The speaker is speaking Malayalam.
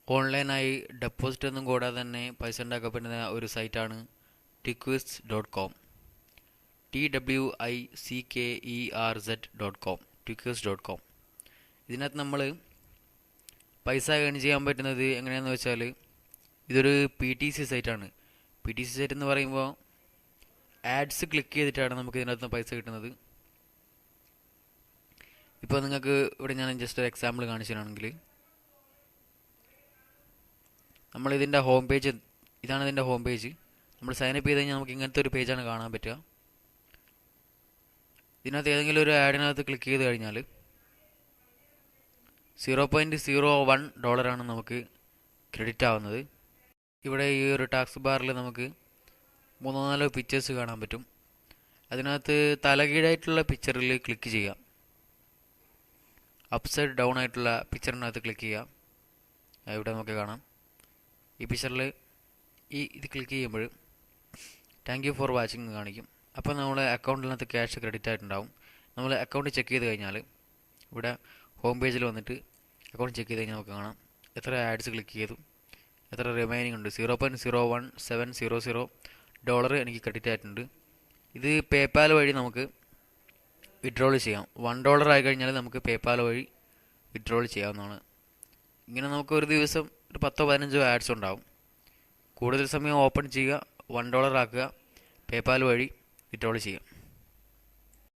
ഓൺലൈനായി ഡെപ്പോസിറ്റ് ഒന്നും കൂടാതെ തന്നെ പൈസ ഉണ്ടാക്കാൻ പറ്റുന്ന ഒരു സൈറ്റാണ് Twickers.com. TWICKERZ.com, Twickers.com. ഇതിനകത്ത് നമ്മൾ പൈസ ഏൺ ചെയ്യാൻ പറ്റുന്നത് എങ്ങനെയാണെന്ന് വെച്ചാൽ, ഇതൊരു PTC സൈറ്റാണ്. PTC സൈറ്റ് എന്ന് പറയുമ്പോൾ ആഡ്സ് ക്ലിക്ക് ചെയ്തിട്ടാണ് നമുക്ക് ഇതിനകത്ത് പൈസ കിട്ടുന്നത്. ഇപ്പോൾ നിങ്ങൾക്ക് ഇവിടെ ഞാൻ ജസ്റ്റ് ഒരു എക്സാമ്പിൾ കാണിച്ചതാണെങ്കിൽ, നമ്മളിതിൻ്റെ ഹോം പേജ്, ഇതാണ് ഇതിൻ്റെ ഹോം പേജ്. നമ്മൾ സൈനപ്പ് ചെയ്ത് കഴിഞ്ഞാൽ നമുക്ക് ഇങ്ങനത്തെ ഒരു പേജാണ് കാണാൻ പറ്റുക. ഇതിനകത്ത് ഏതെങ്കിലും ഒരു ആഡിനകത്ത് ക്ലിക്ക് ചെയ്ത് കഴിഞ്ഞാൽ $0.01 നമുക്ക് ക്രെഡിറ്റ് ആവുന്നത്. ഇവിടെ ഈ ഒരു ടാസ്ക് ബാറിൽ നമുക്ക് 3-4 പിക്ചേഴ്സ് കാണാൻ പറ്റും. അതിനകത്ത് തലകീഴായിട്ടുള്ള പിക്ചറിൽ ക്ലിക്ക് ചെയ്യാം. അപ്സൈഡ് ഡൗൺ ആയിട്ടുള്ള പിക്ചറിനകത്ത് ക്ലിക്ക് ചെയ്യാം. ഇവിടെ നമുക്ക് കാണാം. ഈ പിക്ചറിൽ ഇത് ക്ലിക്ക് ചെയ്യുമ്പോൾ താങ്ക് യു ഫോർ വാച്ചിങ് കാണിക്കും. അപ്പോൾ നമ്മുടെ അക്കൗണ്ടിനകത്ത് ക്യാഷ് ക്രെഡിറ്റ് ആയിട്ടുണ്ടാവും. നമ്മൾ അക്കൗണ്ട് ചെക്ക് ചെയ്ത് കഴിഞ്ഞാൽ ഇവിടെ ഹോം പേജിൽ വന്നിട്ട് അക്കൗണ്ട് ചെക്ക് ചെയ്ത് കഴിഞ്ഞാൽ നമുക്ക് കാണാം എത്ര ആഡ്സ് ക്ലിക്ക് ചെയ്തു, എത്ര റിമൈനിങ് ഉണ്ട്. $0.01700 എനിക്ക് ക്രെഡിറ്റ് ആയിട്ടുണ്ട്. ഇത് പേപ്പാൽ വഴി നമുക്ക് വിഡ്രോൾ ചെയ്യാം. $1 ആയി കഴിഞ്ഞാൽ നമുക്ക് പേപ്പാൽ വഴി വിഡ്രോൾ ചെയ്യാവുന്നതാണ്. ഇങ്ങനെ നമുക്ക് ഒരു ദിവസം ഒരു 10-15 ആഡ്സ് ഉണ്ടാവും. കൂടുതൽ സമയം ഓപ്പൺ ചെയ്യുക, $1 ആക്കുക, പേപ്പാൽ വഴി വിഡ്രോൾ ചെയ്യാം.